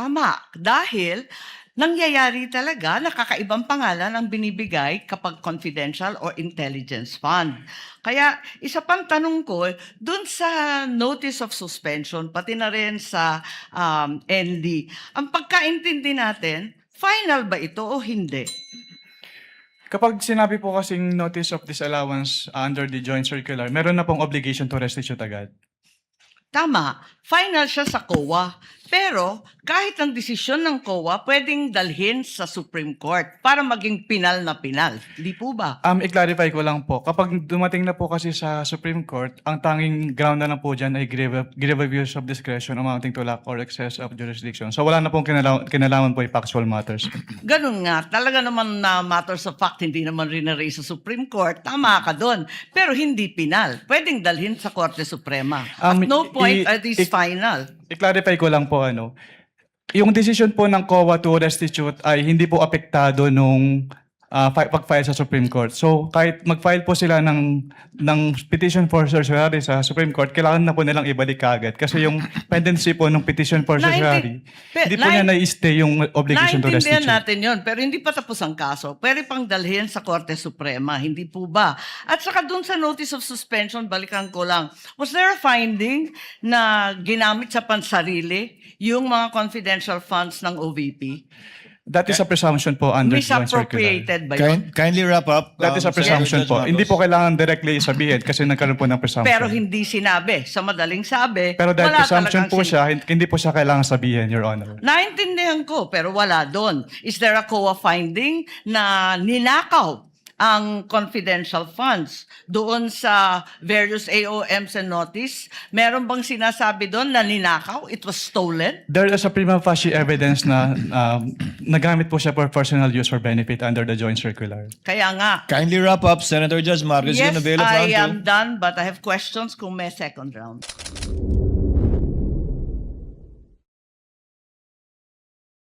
Tama, dahil nangyayari talaga na kakaibang pangalan ang binibigay kapag confidential or intelligence fund. Kaya isa pang tanong ko, dun sa notice of suspension, pati na rin sa ND, ang pagkaintindi natin, final ba ito o hindi? Kapag sinabi po kasing notice of disallowance under the joint circular, meron na pong obligation to restitute agad. Tama, final siya sa COA. Pero kahit ang desisyon ng COA, pwedeng dalhin sa Supreme Court para maging pinal na pinal. Di po ba? I-clarify ko lang po, kapag dumating na po kasi sa Supreme Court, ang tanging ground na lang po dyan ay grave abuse of discretion amounting to lack or excess of jurisdiction. So wala na pong kinalaman po yung factual matters. Ganun nga, talaga naman na matters of fact, hindi naman rin na-raise sa Supreme Court, tama ka doon. Pero hindi pinal. Pwedeng dalhin sa Korte Suprema. At no point at is final. I-clarify ko lang po, yung decision po ng COA to restitute ay hindi po apektado nung pag-file sa Supreme Court. So kahit mag-file po sila ng petition for certiorari sa Supreme Court, kailangan na po nilang ibalik kaagad. Kasi yung pendency po ng petition for certiorari, hindi po niya na-stay yung obligation to restitute. Naintindihan natin yon, pero hindi pa tapos ang kaso. Pwede pang dalhin sa Korte Suprema, hindi po ba? At saka dun sa notice of suspension, balikan ko lang, was there a finding na ginamit sa pansarili yung mga confidential funds ng OVP? That is a presumption po under joint circular. Misappropriated ba yun? Kindly wrap up. That is a presumption Judge po. Marcos. Hindi po kailangan directly sabihin kasi nagkaroon po ng presumption. Pero hindi sinabi. Sa madaling sabi, Pero dahil wala presumption talagang po siya, hindi po siya kailangan sabihin, Your Honor. Naintindihan ko, pero wala doon. Is there a COA finding na ninakaw ang confidential funds doon sa various AOMs and notice? Meron bang sinasabi doon na ninakaw? It was stolen? There is a prima facie evidence na nagamit po siya for personal use or benefit under the joint circular. Kaya nga. Kindly wrap up, Senator Judge Marcos. Yes, You're gonna bail us I round two. am done, but I have questions kung may second round.